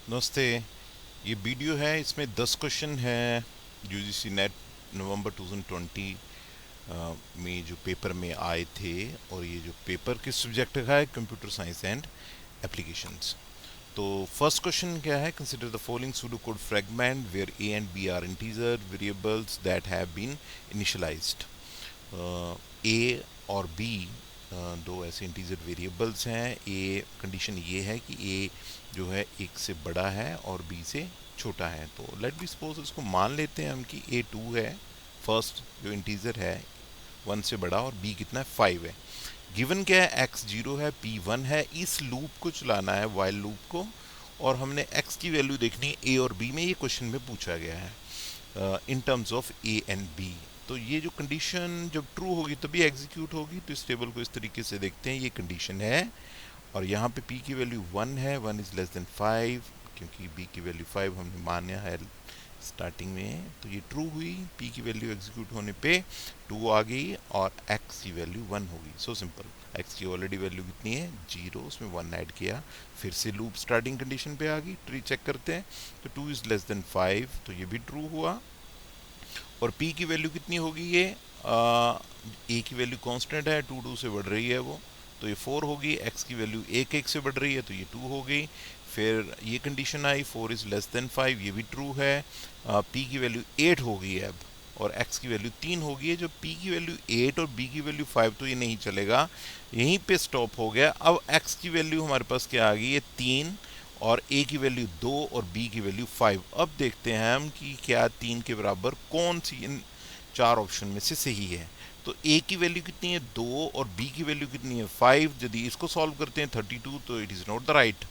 नमस्ते। ये वीडियो है, इसमें 10 क्वेश्चन है यूजीसी नेट नवंबर 2020 में जो पेपर में आए थे। और ये जो पेपर किस सब्जेक्ट का है, कंप्यूटर साइंस एंड एप्लीकेशंस। तो फर्स्ट क्वेश्चन क्या है, consider the following pseudo code fragment where A and B are integer variables that have been initialised. A और बी दो ऐसे इंटीजर वेरिएबल्स हैं। ए कंडीशन ये है कि ए जो है एक से बड़ा है और बी से छोटा है। तो लेट बी सपोज इसको मान लेते हैं हम कि ए 2 है, फर्स्ट जो इंटीजर है 1 से बड़ा, और बी कितना है 5 है। गिवन क्या है, एक्स 0 है, पी 1 है। इस लूप को चलाना है, वाइल लूप को, और हमने एक्स की वैल्यू देखनी है ए और बी में। ये क्वेश्चन में पूछा गया है in terms of A and B. तो ये जो कंडीशन जब ट्रू होगी तभी एग्जीक्यूट होगी। तो इस टेबल को इस तरीके से देखते हैं, ये कंडीशन है। और यहाँ पे p की वैल्यू 1 है, 1 इज़ लेस देन 5, क्योंकि b की वैल्यू 5 हमने माना है स्टार्टिंग में। तो ये ट्रू हुई, p की वैल्यू एग्जीक्यूट होने पे 2 आ गई, और x की वैल्यू 1 होगी। So simple. x की ऑलरेडी वैल्यू कितनी है, 0, उसमें 1 ऐड किया, फिर से लूप स्टार्टिंग कंडीशन पे आ गई। ट्री चेक करते हैं, तो 2 इज़ लेस देन 5, तो ये भी ट्रू हुआ। और p की वैल्यू कितनी होगी, ये a की वैल्यू कांस्टेंट है, 2 2 से बढ़ रही है वो, तो ये 4 होगी। x की वैल्यू 1 1 से बढ़ रही है, तो ये 2 हो गई। फिर ये condition I 4 is less than 5, ये भी ट्रू है। p की वैल्यू 8 हो गई है अब, और x की वैल्यू 3 हो गई है। जो p की वैल्यू 8 और b की वैल्यू 5, तो ये नहीं चलेगा, यहीं पे स्टॉप हो गया। अब x की वैल्यू हमारे पास क्या आ गई है, 3, और a की वैल्यू 2 और b की वैल्यू 5। अब देखते हैं हम कि क्या 3 के बराबर कौन सी इन चार ऑप्शन में से सही है। तो a की वैल्यू कितनी है, 2, और b की वैल्यू कितनी है, 5। यदि इसको सॉल्व करते हैं 32, तो it is not the right,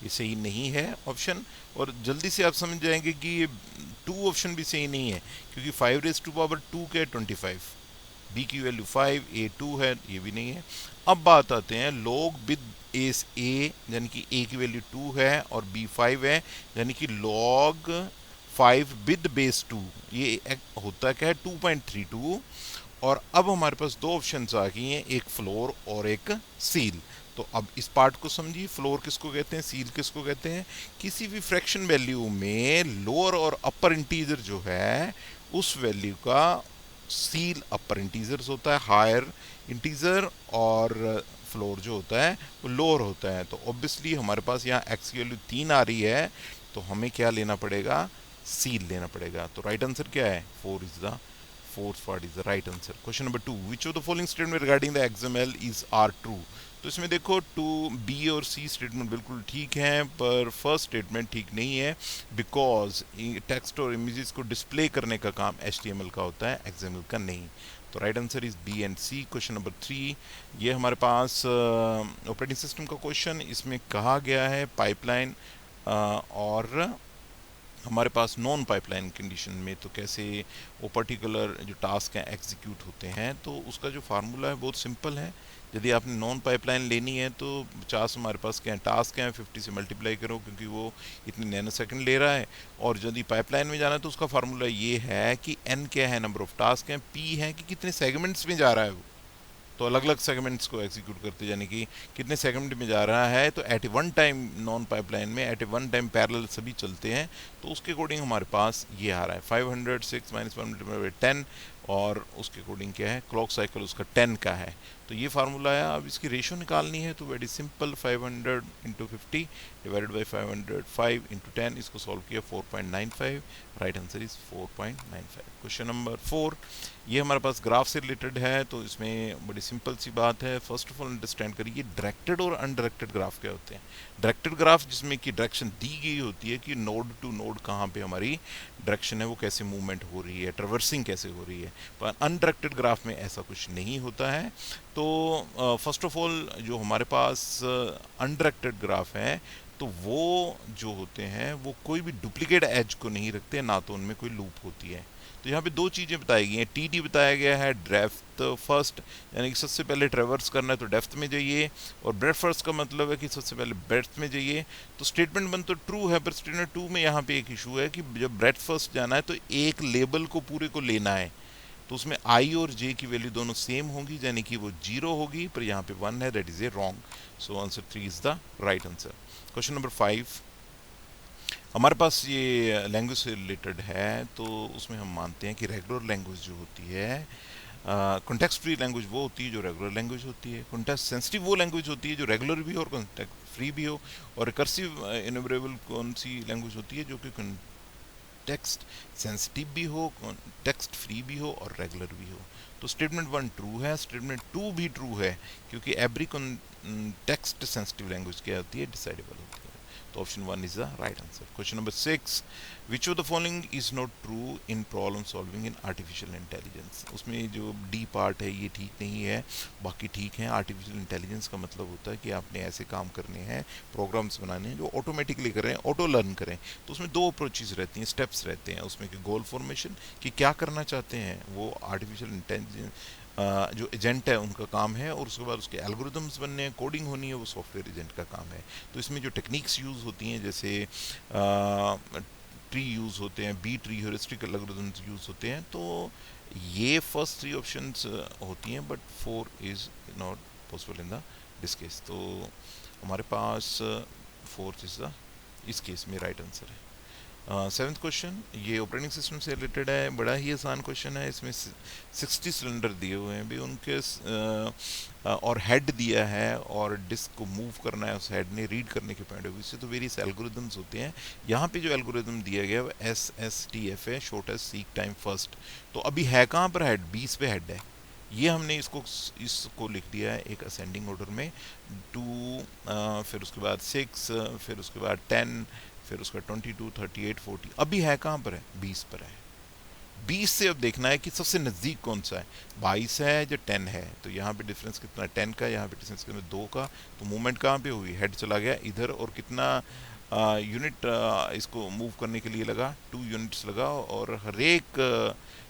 ये सही नहीं है ऑप्शन। और जल्दी से आप समझ जाएंगे कि ये 2 ऑप्शन भी सही नहीं है, क्योंकि 5 रेज टू पावर 2 के 25, बी की वैल्यू 5, ए 2 है, ये भी नहीं है। अब बात आते हैं लॉग विद एस ए, यानी कि ए की वैल्यू 2 है और बी 5 है, यानी कि लॉग 5 विद बेस 2। ये होता क्या है, 2.32। और अब हमारे पास दो ऑप्शंस आ गई हैं, एक फ्लोर और एक सील। तो अब इस पार्ट को समझिए, फ्लोर किसको कहते हैं, सील किसको कहते हैं। किसी भी फ्रैक्शन वैल्यू में लोअर और अपर इंटीजर जो है, उस वैल्यू का सील अपर इंटीजर्स होता है, हायर इंटीजर, और फ्लोर जो होता है वो लोअर होता है। तो ऑब्वियसली हमारे पास यहाँ एक्स की वैल्यू 3 आ रही है, तो हमें क्या लेना पड़ेगा, सील लेना पड़ेगा। तो राइट आंसर क्या है, 4 is the fourth part is the right answer. Question number 2, which of the following statement regarding the XML is are true? तो इसमें देखो, टू बी और सी स्टेटमेंट बिल्कुल ठीक हैं, पर फर्स्ट स्टेटमेंट ठीक नहीं है, बिकॉज टेक्स्ट और इमेजेस को डिस्प्ले करने का काम HTML का होता है, XML का नहीं। तो right answer is B and C. Question number 3, ये हमारे पास ऑपरेटिंग सिस्टम का क्वेश्चन। इसमें कहा गया है पाइपलाइन और हमारे पास नॉन पाइपलाइन कंडीशन में तो कैसे वो पर्टिकुलर जो टास्क हैं एग्जीक्यूट होते हैं। तो उसका जो फार्मूला है बहुत सिंपल है। यदि आपने नॉन पाइपलाइन लेनी है तो 50 हमारे पास क्या टास्क हैं, 50 से मल्टीप्लाई करो, क्योंकि वो इतनी नैनो सेकंड ले रहा है। और यदि पाइपलाइन में जाना है तो उसका फार्मूला ये है कि n क्या है, नंबर ऑफ टास्क हैं, p है कि कितने सेगमेंट्स में जा रहा है वो। तो अलग अलग सेगमेंट्स को एग्जीक्यूट करते, यानी कि कितने सेगमेंट में जा रहा है। तो at one time non pipeline में एट वन टाइम पैरेलल सभी चलते हैं, तो उसके अकॉर्डिंग हमारे पास ये आ रहा है 500 6 माइनस 1/10, और उसके अकॉर्डिंग क्या है, क्लॉक साइकिल उसका 10 का है। तो ये फार्मूला है। अब इसकी रेशो निकालनी है तो very simple, 500 into 50 divided by 500, 5 into 10, इसको सॉल्व किया 4.95, right answer is 4.95। Question number 4, ये हमारे पास ग्राफ से रिलेटेड है। तो इसमें बड़ी सिंपल सी बात है, फर्स्ट ऑफ ऑल अंडरस्टैंड करिए डायरेक्टेड और अनडायरेक्टेड ग्राफ क्या होते हैं। डायरेक्टेड ग्राफ जिसमें कि डायरेक्शन दी गई होती है कि नोड टू नोड कहाँ पे हमारी डायरेक्शन है, वो कैसे मूवमेंट हो रही है, ट्रेवर्सिंग कैसे हो रही है। पर अनडायरेक्टेड ग्राफ में ऐसा कुछ नहीं होता है। तो फर्स्ट ऑफ ऑल जो हमारे पास अनडायरेक्टेड ग्राफ है, तो वो जो होते हैं वो कोई भी डुप्लीकेट एज को नहीं रखते, ना तो उनमें कोई लूप होती है। तो यहाँ पे दो चीज़ें बताई गई हैं, टी बताया गया है डेप्थ फर्स्ट, यानी कि सबसे पहले ट्रेवर्स करना है तो डेप्थ में जाइए, और ब्रेथ फर्स्ट का मतलब है कि सबसे पहले ब्रेथ में जाइए। तो स्टेटमेंट 1 तो ट्रू है, पर स्टेटमेंट 2 में यहाँ पे एक इशू है कि जब ब्रेथ फर्स्ट जाना है तो एक लेबल को पूरे को लेना है, तो उसमें आई और जे की वैल्यू दोनों सेम होंगी, यानी कि वो 0 होगी, पर यहाँ पे 1 है, that is a wrong. So answer 3 is the right answer. Question number 5, हमारे पास ये लैंग्वेज से रिलेटेड है, तो उसमें हम मानते हैं कि रेगुलर लैंग्वेज जो होती है, कॉन्टेक्स्ट फ्री लैंग्वेज वो होती है जो रेगुलर लैंग्वेज होती है, कॉन्टेक्स्ट सेंसिटिव वो लैंग्वेज होती है जो रेगुलर भी हो और कॉन्टेक्स्ट फ्री भी हो, और रिकर्सिव इन्यूमरेबल कौन सी लैंग्वेज होती है जो कि टेक्स्ट सेंसिटिव भी हो, टेक्स्ट फ्री भी हो और रेगुलर भी हो। तो स्टेटमेंट वन ट्रू है, स्टेटमेंट टू भी ट्रू है, क्योंकि एवरी टेक्स्ट सेंसिटिव लैंग्वेज क्या होती है, डिसाइडेबल होती है। तो option one is the right answer. Question number 6, which of the following is not true in problem solving in artificial intelligence. उसमें जो डी पार्ट है ये ठीक नहीं है, बाकी ठीक है। आर्टिफिशियल इंटेलिजेंस का मतलब होता है कि आपने ऐसे काम करने हैं, प्रोग्राम्स बनाने हैं जो ऑटोमेटिकली करें, ऑटो लर्न करें। तो उसमें दो अप्रोचेज रहती हैं, स्टेप्स रहते हैं उसमें, कि गोल फॉर्मेशन, कि क्या करना चाहते हैं, वो आर्टिफिशियल इंटेलिजेंस जो एजेंट है उनका काम है, और उसके बाद उसके एल्गोरिदम्स बनने हैं, कोडिंग होनी है, वो सॉफ्टवेयर एजेंट का काम है। तो इसमें जो टेक्निक्स यूज़ होती हैं, जैसे ट्री यूज़ होते हैं, B tree heuristic algorithms use होते हैं, तो ये फर्स्ट थ्री ऑप्शंस होती हैं, but four is not possible in the this case. तो हमारे पास फोर्थ इज़ द इस केस में राइट आंसर है। सेवन्थ क्वेश्चन, ये ऑपरेटिंग सिस्टम से रिलेटेड है, बड़ा ही आसान क्वेश्चन है। इसमें 60 सिलेंडर दिए हुए हैं भी उनके, और हेड दिया है, और डिस्क को मूव करना है उस हेड ने, रीड करने के पॉइंट ऑफ व्यू से। तो वेरियस एल्गोरिदम्स होते हैं। यहाँ पे जो एल्गोरिदम दिया गया है वो SSTF है, शॉर्ट है सीक टाइम फर्स्ट। तो अभी है कहाँ पर हेड, 20 पे हेड है। ये हमने इसको लिख दिया है एक असेंडिंग ऑर्डर में, 2, फिर उसके बाद 6, फिर उसके बाद 10, फिर उसका 22, 38, 40। अभी है कहाँ पर है, 20 पर है। 20 से अब देखना है कि सबसे नज़दीक कौन सा है, 22 है जो 10 है। तो यहाँ पे डिफरेंस कितना है, 10 का, यहाँ पे डिफरेंस कितना, 2 का। तो मूवमेंट कहाँ पे हुई, हेड चला गया इधर, और कितना यूनिट इसको मूव करने के लिए लगा, 2 यूनिट्स लगा, और हर एक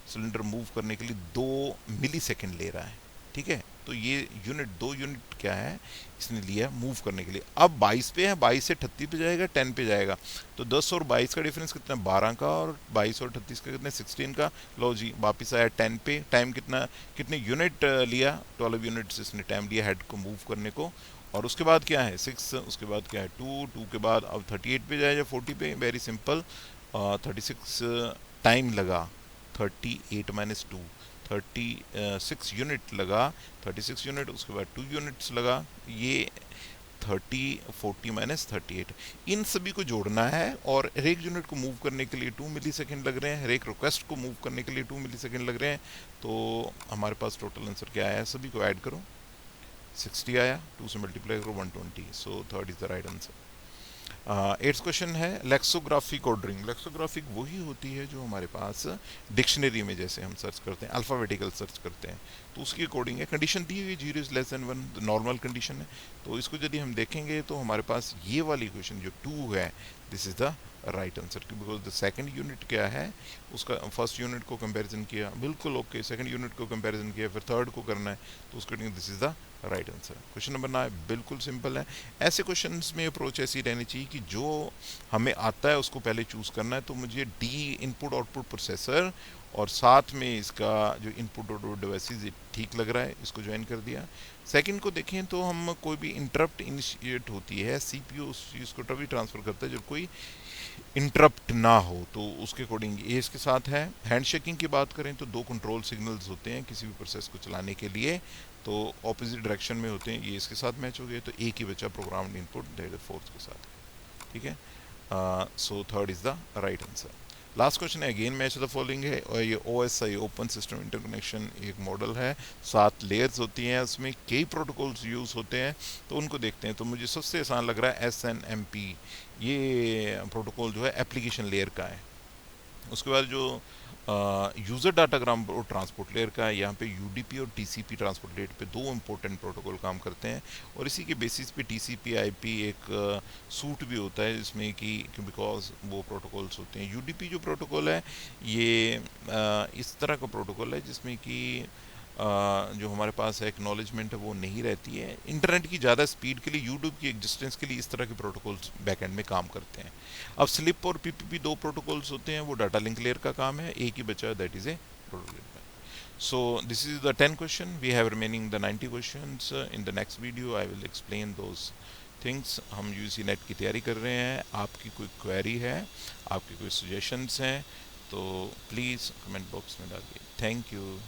सिलेंडर मूव करने के लिए 2 मिली सेकेंड ले रहा है। ठीक है, तो ये यूनिट, 2 यूनिट क्या है इसने लिया मूव करने के लिए। अब 22 पे है, 22 से 38 पे जाएगा, 10 पे जाएगा। तो 10 और 22 का डिफरेंस कितना, 12 का, और 22 और 38 का कितने, 16 का। लो जी, वापिस आया 10 पे। टाइम कितना, कितने यूनिट लिया, 12 यूनिट्स इसने टाइम लिया हेड को मूव करने को। और उसके बाद क्या है 6, उसके बाद क्या है 2, 2 के बाद अब 38 पे जाए या 40 पे, वेरी सिंपल, 36 टाइम लगा, 38 माइनस 2, 36 यूनिट लगा, 36 यूनिट, उसके बाद 2 यूनिट्स लगा, ये 30, 40 माइनस 38। इन सभी को जोड़ना है, और हर एक यूनिट को मूव करने के लिए 2 मिली सेकेंड लग रहे हैं, हर एक रिक्वेस्ट को मूव करने के लिए 2 मिली सेकेंड लग रहे हैं। तो हमारे पास टोटल आंसर क्या आया, सभी को ऐड करो, 60 आया, 2 से मल्टीप्लाई करो 120। So third is the right answer. Eighth question है लेक्सोग्राफिक ऑर्डरिंग। लेक्सोग्राफिक वही होती है जो हमारे पास डिक्शनरी में जैसे हम सर्च करते हैं, अल्फ़ाबेटिकल सर्च करते हैं, तो उसकी अकॉर्डिंग है। कंडीशन दी हुई 0 is less than 1, normal condition है। तो इसको यदि हम देखेंगे तो हमारे पास ये वाली क्वेश्चन जो 2 है, this is the right answer, because the second unit क्या है, उसका फर्स्ट यूनिट को कंपैरिजन किया, बिल्कुल ओके, सेकंड यूनिट को कंपैरिजन किया, फिर थर्ड को करना है, तो उसके this is the right answer. Question number 9 बिल्कुल सिंपल है। ऐसे क्वेश्चंस में अप्रोच ऐसी रहनी चाहिए कि जो हमें आता है उसको पहले चूज करना है। तो मुझे डी इनपुट आउटपुट प्रोसेसर और साथ में इसका जो इनपुट आउटपुट डिवाइसेस ठीक लग रहा है, इसको ज्वाइन कर दिया। सेकंड को देखें तो हम कोई भी इंटरप्ट इनिशिएट होती है, सीपीयू उस चीज़ को तभी ट्रांसफर करता है जब कोई इंटरप्ट ना हो, तो उसके अकॉर्डिंग ये इसके साथ है। हैंड शेकिंग की बात करें तो 2 कंट्रोल सिग्नल्स होते हैं किसी भी प्रोसेस को चलाने के लिए, तो ऑपोजिट डायरेक्शन में होते हैं, ये इसके साथ मैच हो गए, तो एक ही बचा programmed input, that is fourth के साथ। ठीक है, so third is the right answer. Last question है, अगेन मैच द फॉलोइंग है, और ये OSI ओपन सिस्टम इंटरकनेक्शन एक मॉडल है, 7 लेयर्स होती हैं, उसमें कई प्रोटोकॉल्स यूज़ होते हैं, तो उनको देखते हैं। तो मुझे सबसे आसान लग रहा है SNMP, ये प्रोटोकॉल जो है एप्लीकेशन लेयर का है। उसके बाद जो यूज़र डाटाग्राम और ट्रांसपोर्ट लेयर का है, यहाँ पे UDP और TCP ट्रांसपोर्ट लेयर पे 2 इंपॉर्टेंट प्रोटोकॉल काम करते हैं, और इसी के बेसिस पे TCP IP एक सूट भी होता है, जिसमें कि बिकॉज वो प्रोटोकॉल्स होते हैं। UDP जो प्रोटोकॉल है ये इस तरह का प्रोटोकॉल है जिसमें कि जो हमारे पास एक्नॉलेजमेंट है वो नहीं रहती है। इंटरनेट की ज़्यादा स्पीड के लिए, यूट्यूब की एग्जिस्टेंस के लिए इस तरह के प्रोटोकॉल्स बैकएंड में काम करते हैं। अब स्लिप और PPP 2 प्रोटोकॉल्स होते हैं, वो डाटा लिंक लेयर का काम है, एक ही बचा है, that is a protocol. So this is the 10 question. We have remaining the 90 questions. In the next video I will explain those things. हम यूजीसी नेट की तैयारी कर रहे हैं। आपकी कोई क्वेरी है, आपके कोई सजेशंस हैं तो प्लीज़ कमेंट बॉक्स में डालिए। Thank you.